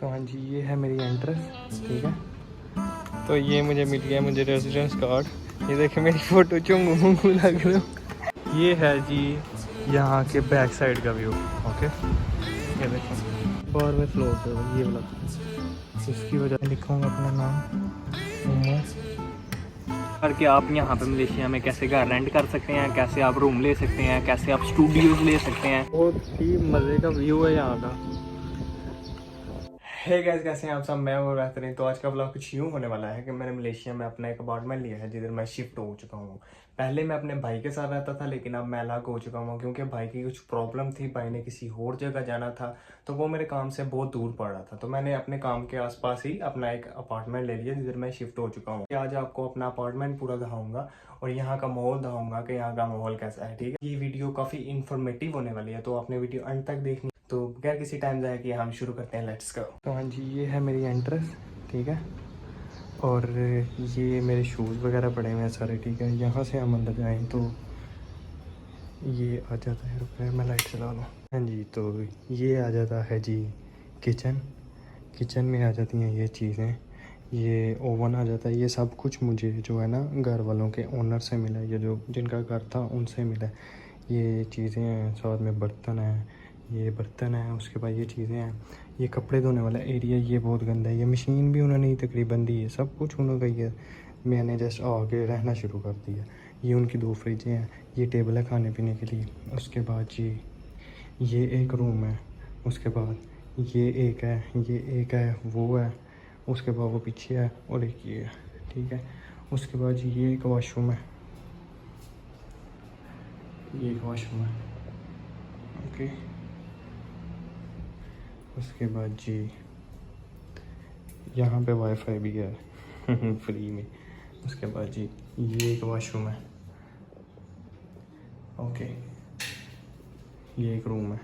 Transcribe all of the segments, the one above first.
तो हाँ जी, ये है मेरी एंट्रेंस। ठीक है, तो ये मुझे मिल गया मुझे रेजिडेंस कार्ड। ये देखे मेरी फ़ोटो चुंगू मुंगू लग रहा हूँ। ये है जी यहाँ के बैक साइड का व्यू। ओके, ये देखो 12वें फ्लोर पे ये वाला, इसकी वजह से लिखूँगा अपना नाम उमर। करके आप यहाँ पे मलेशिया में कैसे घर रेंट कर सकते हैं, कैसे आप रूम ले सकते हैं, कैसे आप स्टूडियोज ले सकते हैं। बहुत ही मज़े का व्यू है यहाँ का। हे गाइस, कैसे हैं आप सब? मैं वो बेहतरीन। तो आज का व्लॉग कुछ यूँ होने वाला है कि मैंने मलेशिया में अपना एक अपार्टमेंट लिया है जिधर मैं शिफ्ट हो चुका हूँ। पहले मैं अपने भाई के साथ रहता था, लेकिन अब मैं अलग हो चुका हूँ क्योंकि भाई की कुछ प्रॉब्लम थी। भाई ने किसी और जगह जाना था, तो वो मेरे काम से बहुत दूर पड़ रहा था। तो मैंने अपने काम के आसपास ही अपना एक अपार्टमेंट ले लिया जिधर मैं शिफ्ट हो चुका हूँ। आज आपको अपना अपार्टमेंट पूरा दिखाऊंगा और यहाँ का माहौल दिखाऊंगा कि यहाँ का माहौल कैसा है। ठीक है, ये वीडियो काफ़ी इन्फॉर्मेटिव होने वाली है, तो आपने वीडियो अंत तक देखनी। तो बगैर किसी टाइम जाए कि हम शुरू करते हैं, लेट्स गो। तो हाँ जी, ये है मेरी एंट्रेंस। ठीक है, और ये मेरे शूज़ वगैरह पड़े हुए हैं सारे। ठीक है, यहाँ से हम अंदर जाएँ तो ये आ जाता है, रुपये मैं लाइट चला लूँ। हाँ जी, तो ये आ जाता है जी किचन। किचन में आ जाती हैं ये चीज़ें, ये ओवन आ जाता है। ये सब कुछ मुझे जो है ना घर वालों के ओनर से मिला है, ये जो जिनका घर था उनसे मिला है। ये चीज़ें हैं, साथ में बर्तन हैं, ये बर्तन है। उसके बाद ये चीज़ें हैं, ये कपड़े धोने वाला एरिया, ये बहुत गंदा है। ये मशीन भी उन्होंने ही तकरीबन दी है, सब कुछ उन्होंने ही है। मैंने जस्ट आके रहना शुरू कर दिया। ये उनकी 2 फ्रिजें हैं, ये टेबल है खाने पीने के लिए। उसके बाद ये एक रूम है। उसके बाद ये एक है, ये एक है, वो है। उसके बाद वो पीछे है और एक ये है। ठीक है, उसके बाद ये एक वॉशरूम है, ये एक वॉशरूम है। ओके, उसके बाद जी यहाँ पे वाईफाई भी है फ्री में। उसके बाद जी ये एक वॉशरूम है। ओके, ये एक रूम है।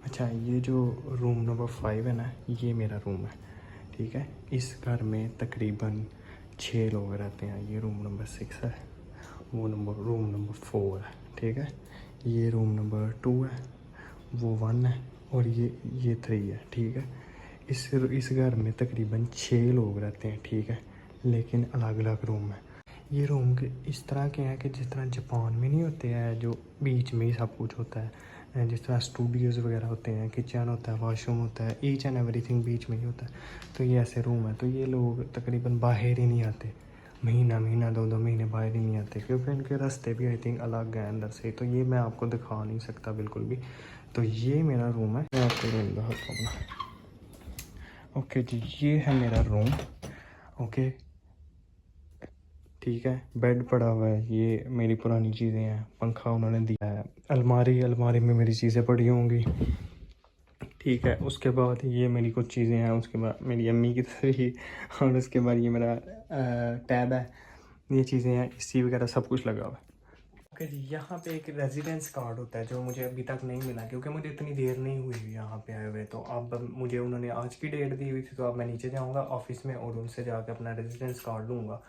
अच्छा, ये जो रूम नंबर 5 है ना, ये मेरा रूम है। ठीक है, इस घर में तकरीबन 6 लोग रहते हैं। ये रूम नंबर 6 है, वो रूम नंबर 4 है। ठीक है, ये रूम नंबर 2 है, वो 1 है, और ये 3 है। ठीक है, इस घर में तकरीबन 6 लोग रहते हैं। ठीक है, लेकिन अलग अलग रूम है। ये रूम के इस तरह के हैं कि जिस तरह जापान में नहीं होते हैं जो बीच में ही सब कुछ होता है, जिस तरह स्टूडियोज़ वगैरह होते हैं, किचन होता है, वॉशरूम होता है, ईच एंड एवरीथिंग बीच में ही होता है। तो ये ऐसे रूम है। तो ये लोग तकरीबन बाहर ही नहीं आते, महीना 2 महीने बाहर ही नहीं आते, क्योंकि इनके रास्ते भी आई थिंक अलग हैं अंदर से। तो ये मैं आपको दिखा नहीं सकता बिल्कुल भी। तो ये मेरा रूम है, मैं आपको रूम दिखाता हूँ। ओके जी, ये है मेरा रूम। ओके, ठीक है, बेड पड़ा हुआ है, ये मेरी पुरानी चीज़ें हैं, पंखा उन्होंने दिया है, अलमारी में मेरी चीज़ें पड़ी होंगी। ठीक है, उसके बाद ये मेरी कुछ चीज़ें हैं, उसके बाद मेरी अम्मी की तरफ ही, और उसके बाद ये मेरा टैब है, ये चीज़ें हैं, एसी वगैरह सब कुछ लगा हुआ है। ओके जी, यहाँ पे एक रेजिडेंस कार्ड होता है जो मुझे अभी तक नहीं मिला, क्योंकि मुझे इतनी देर नहीं हुई यहाँ पे आए हुए। तो अब मुझे उन्होंने आज की डेट दी हुई थी, तो अब मैं नीचे जाऊँगा ऑफिस में और उनसे जाकर अपना रेजिडेंस कार्ड लूँगा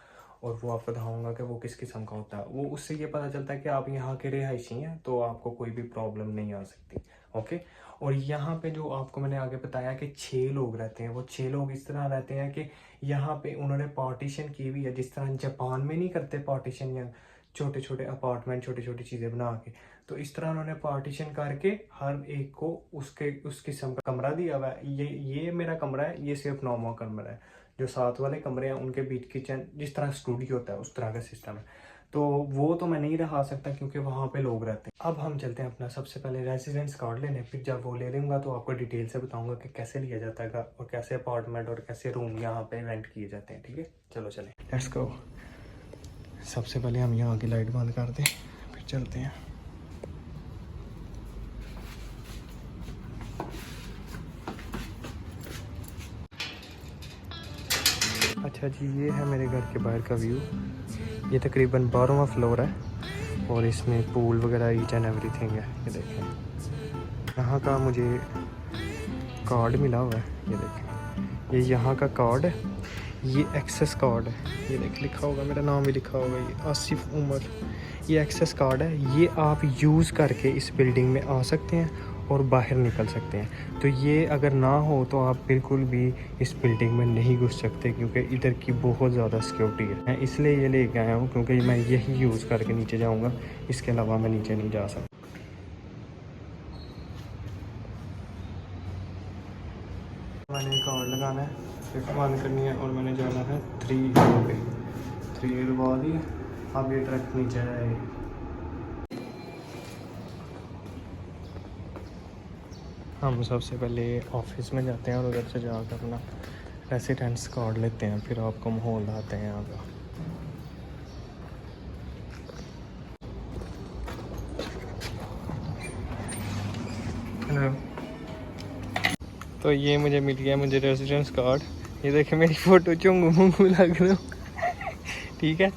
और वो आपको दिखाऊँगा कि वो किस किस्म का होता है। वो उससे ये पता चलता है कि आप यहाँ के रिहायशी हैं, तो आपको कोई भी प्रॉब्लम नहीं आ सकती। ओके, और यहाँ पे जो आपको मैंने आगे बताया कि 6 लोग रहते हैं, वो 6 लोग इस तरह रहते हैं कि यहाँ पे उन्होंने पार्टीशन की हुई है, जिस तरह जापान में नहीं करते पार्टीशन, या छोटे छोटे अपार्टमेंट, छोटी छोटी चीज़ें बना के। तो इस तरह उन्होंने पार्टीशन करके हर एक को उस किस्म का कमरा दिया हुआ है। ये मेरा कमरा है, ये सिर्फ नॉर्मल कमरा है। जो साथ वाले कमरे हैं उनके बीच किचन, जिस तरह स्टूडियो होता है उस तरह का सिस्टम है। तो वो तो मैं नहीं रहा सकता क्योंकि वहाँ पे लोग रहते हैं। अब हम चलते हैं अपना सबसे पहले रेजिडेंस कार्ड लेने, फिर जब वो ले लूँगा तो आपको डिटेल से बताऊँगा कि कैसे लिया जाता है और कैसे अपार्टमेंट और कैसे रूम यहाँ पे रेंट किए जाते हैं। ठीक है, चलो चलें, लेट्स गो। सबसे पहले हम यहाँ की लाइट बंद कर दें, फिर चलते हैं। अच्छा जी, ये है मेरे घर के बाहर का व्यू। ये तकरीबन 12वां फ्लोर है और इसमें पूल वगैरह ईच एंड एवरीथिंग है। ये देखें, यहाँ का मुझे कार्ड मिला हुआ है, ये देखें, ये यहाँ का कार्ड है, ये एक्सेस कार्ड है। ये देख लिखा होगा, मेरा नाम भी लिखा होगा, ये आसिफ उमर। ये एक्सेस कार्ड है, ये आप यूज़ करके इस बिल्डिंग में आ सकते हैं और बाहर निकल सकते हैं। तो ये अगर ना हो तो आप बिल्कुल भी इस बिल्डिंग में नहीं घुस सकते, क्योंकि इधर की बहुत ज़्यादा सिक्योरिटी है। मैं इसलिए ये लेके आया हूँ क्योंकि मैं यही यूज़ करके नीचे जाऊँगा, इसके अलावा मैं नीचे नहीं जा सकता। मैंने कार्ड लगाना है, फिर बंद करनी है और मैंने जाना है 3 पे। 3 दबा दी, अब ये ट्रक नीचे आएगी। हम सबसे पहले ऑफिस में जाते हैं और उधर से जाकर अपना रेसिडेंस कार्ड लेते हैं, फिर आपको माहौल आते हैं यहाँ का। हेलो, तो ये मुझे मिल गया, मुझे रेसिडेंस कार्ड। ये देखे मेरी फ़ोटो चुंगू मुंगू लग रहा हूँ। ठीक है,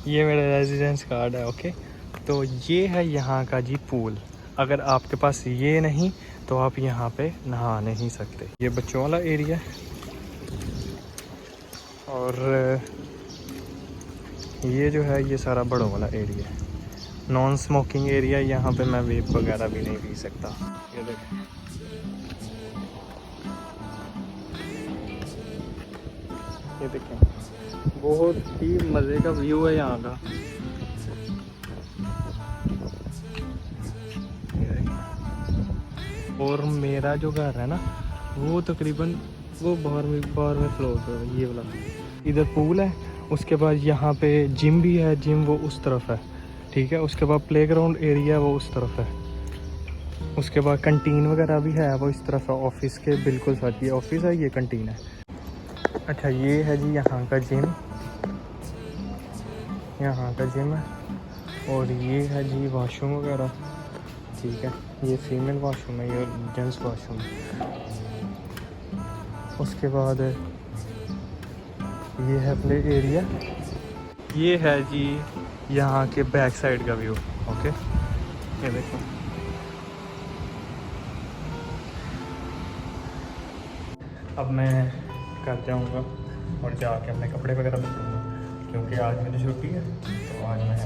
ये मेरा रेसिडेंस कार्ड है। ओके, तो ये है यहाँ का जी पूल। अगर आपके पास ये नहीं तो आप यहाँ पे नहा नहीं सकते। ये बच्चों वाला एरिया है और ये जो है ये सारा बड़ों वाला एरिया है। नॉन स्मोकिंग एरिया, यहाँ पे मैं वेप वगैरह भी नहीं पी सकता। ये देखें, ये देखें, बहुत ही मज़े का व्यू है यहाँ का। और मेरा जो घर है ना वो तकरीबन वो 12वें फ्लोर पर, ये वाला। इधर पूल है, उसके बाद यहाँ पे जिम भी है, जिम वो उस तरफ है। ठीक है, उसके बाद प्लेग्राउंड एरिया वो उस तरफ है। उसके बाद कंटीन वगैरह भी है वो इस तरफ है, ऑफिस के बिल्कुल साथ। ये ऑफिस है, ये कंटीन है। अच्छा, ये है जी यहाँ का जिम, यहाँ का जिम है। और ये है जी वॉशरूम वगैरह। ठीक है, ये फीमेल वॉशरूम है, ये जेंट्स वॉशरूम है। उसके बाद ये है प्ले एरिया। ये है जी यहाँ के बैक साइड का व्यू। ओके, ये देखो, अब मैं घर जाऊँगा और जाके अपने कपड़े वगैरह बदलूँगा, क्योंकि आज मेरी छुट्टी है। तो आज मैं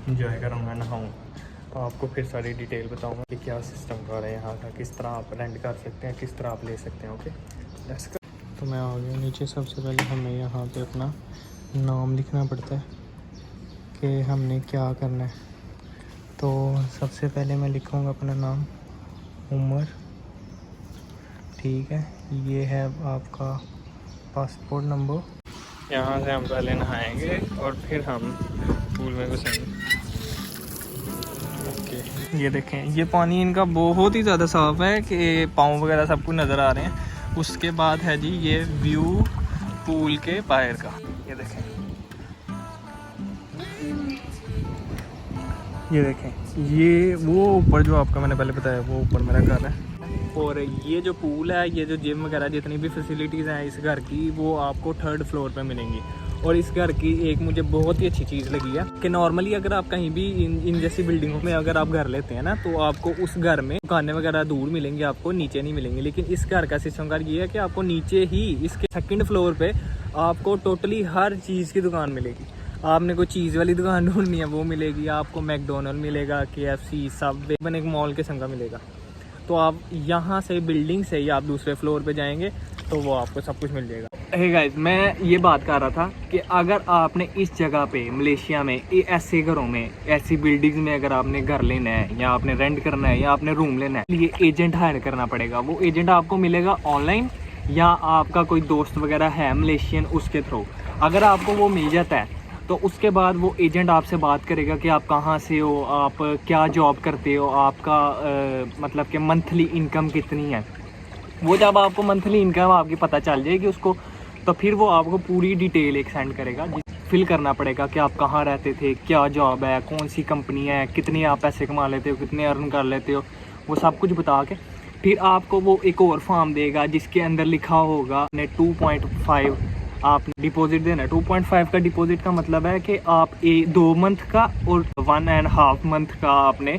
इंजॉय करूँगा, नहाऊँगा। तो आपको फिर सारी डिटेल बताऊँगा कि क्या सिस्टम का है यहाँ का, किस तरह आप रेंट कर सकते हैं, किस तरह आप ले सकते हैं। Okay, let's go. तो मैं आ गया नीचे। सबसे पहले हमें यहाँ पे अपना नाम लिखना पड़ता है कि हमने क्या करना है। तो सबसे पहले मैं लिखूँगा अपना नाम, उमर। ठीक है, ये है आपका पासपोर्ट नंबर। यहाँ से हम पहले नहाएंगे और फिर हम पूल में घुसेंगे। ओके, ये देखें, ये पानी इनका बहुत ही ज़्यादा साफ़ है कि पाँव वगैरह सब कुछ नज़र आ रहे हैं। उसके बाद है जी ये व्यू पूल के बाहर का। ये देखें, ये देखें, ये वो ऊपर जो आपका मैंने पहले बताया, वो ऊपर मेरा घर है। और ये जो पूल है, ये जो जिम वगैरह जितनी भी फैसिलिटीज़ हैं इस घर की, वो आपको 3rd फ्लोर पे मिलेंगी। और इस घर की एक मुझे बहुत ही अच्छी चीज़ लगी है कि नॉर्मली अगर आप कहीं भी इन जैसी बिल्डिंगों में अगर आप घर लेते हैं ना, तो आपको उस घर में दुकानें वगैरह दूर मिलेंगी, आपको नीचे नहीं मिलेंगी। लेकिन इस घर का सिस्टम का ये है कि आपको नीचे ही इसके 2nd फ्लोर पे आपको टोटली हर चीज़ की दुकान मिलेगी। आपने कोई चीज़ वाली दुकान ढूंढनी है वो मिलेगी, आपको मैकडोनल्ड मिलेगा, KFC, सबवे, एक मॉल के संग मिलेगा। तो आप यहाँ से बिल्डिंग से ही आप दूसरे फ्लोर पे जाएंगे तो वो आपको सब कुछ मिल जाएगा। हे गाइस, मैं ये बात कर रहा था कि अगर आपने इस जगह पे मलेशिया में ऐसे घरों में, ऐसी बिल्डिंग्स में अगर आपने घर लेना है या आपने रेंट करना है या आपने रूम लेना है, ये एजेंट हायर करना पड़ेगा। वो एजेंट आपको मिलेगा ऑनलाइन या आपका कोई दोस्त वगैरह है मलेशियन, उसके थ्रू। अगर आपको वो मिल जाता है तो उसके बाद वो एजेंट आपसे बात करेगा कि आप कहाँ से हो, आप क्या जॉब करते हो, आपका मतलब कि मंथली इनकम कितनी है। वो जब आपको मंथली इनकम आपकी पता चल जाएगी उसको, तो फिर वो आपको पूरी डिटेल एक सेंड करेगा। फिल करना पड़ेगा कि आप कहाँ रहते थे, क्या जॉब है, कौन सी कंपनी है, कितने आप पैसे कमा लेते हो, कितने अर्न कर लेते हो, वो सब कुछ बता के फिर आपको वो एक और फॉर्म देगा जिसके अंदर लिखा होगा आपने 2.5 आपने डिपॉजिट देना है। 2.5 का डिपॉजिट का मतलब है कि आप 2 मंथ का और 1.5 मंथ का आपने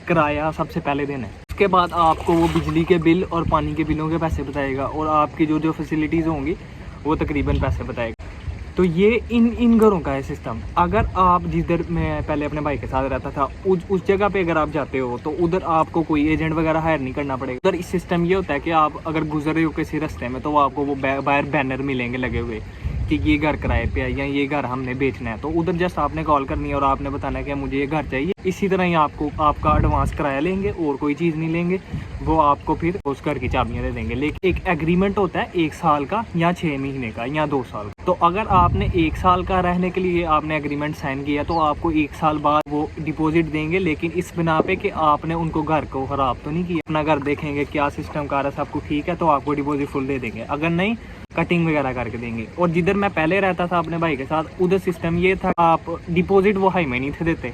किराया सबसे पहले देना है। उसके बाद आपको वो बिजली के बिल और पानी के बिलों के पैसे बताएगा और आपकी जो जो फैसिलिटीज़ होंगी वो तकरीबन पैसे बताएगा। तो ये इन घरों का है सिस्टम। अगर आप जिधर मैं पहले अपने भाई के साथ रहता था उस जगह पे अगर आप जाते हो तो उधर आपको कोई एजेंट वगैरह हायर नहीं करना पड़ेगा। उधर इस सिस्टम ये होता है कि आप अगर गुजर रहे हो किसी रास्ते में तो आपको वो बाहर बैनर मिलेंगे लगे हुए कि ये घर किराए पे है या ये घर हमने बेचना है। तो उधर जस्ट आपने कॉल करनी है और आपने बताना है कि मुझे ये घर चाहिए। इसी तरह ही आपको आपका एडवांस किराया लेंगे और कोई चीज़ नहीं लेंगे, वो आपको फिर उस घर की चाबियाँ दे देंगे। लेकिन एक एग्रीमेंट होता है 1 साल का या 6 महीने का या 2 साल का। तो अगर आपने 1 साल का रहने के लिए आपने एग्रीमेंट साइन किया तो आपको 1 साल बाद वो डिपॉजिट देंगे, लेकिन इस बिना पे कि आपने उनको घर को खराब तो नहीं किया। अपना घर देखेंगे क्या सिस्टम का रहा सब कुछ ठीक है तो आपको डिपॉजिट फुल दे देंगे, अगर नहीं कटिंग वगैरह करके देंगे। और जिधर मैं पहले रहता था अपने भाई के साथ उधर सिस्टम ये था आप डिपॉजिट वो हाई में नहीं थे देते,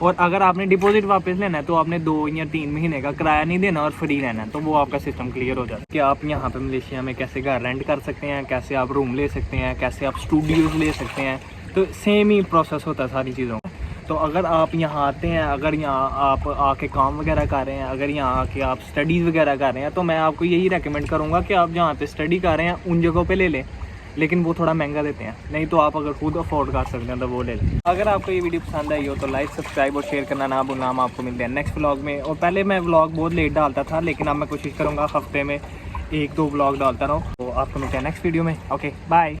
और अगर आपने डिपॉजिट वापस लेना है तो आपने 2 या 3 महीने का किराया नहीं देना और फ्री रहना है। तो वो आपका सिस्टम क्लियर हो जाता है कि आप यहाँ पे मलेशिया में कैसे घर रेंट कर सकते हैं, कैसे आप रूम ले सकते हैं, कैसे आप स्टूडियोज़ ले सकते हैं। तो सेम ही प्रोसेस होता है सारी चीज़ों का। तो अगर आप यहाँ आते हैं, अगर यहाँ आप आके काम वगैरह कर रहे हैं, अगर यहाँ आके आप स्टडीज़ वगैरह कर रहे हैं, तो मैं आपको यही रेकमेंड करूँगा कि आप जहाँ पे स्टडी कर रहे हैं उन जगहों पे ले लें, लेकिन वो थोड़ा महंगा देते हैं। नहीं तो आप अगर खुद अफोर्ड कर सकते हैं तो वो ले लें। अगर आपको ये वीडियो पसंद आई हो तो लाइक सब्सक्राइब और शेयर करना ना भूलना। हम आपको मिलते हैं नेक्स्ट व्लॉग में। और पहले मैं व्लॉग बहुत लेट डालता था, लेकिन अब मैं कोशिश करूँगा हफ्ते में 1-2 व्लॉग डालता रहूँ। तो आपको मिलते हैं नेक्स्ट वीडियो में। Okay bye.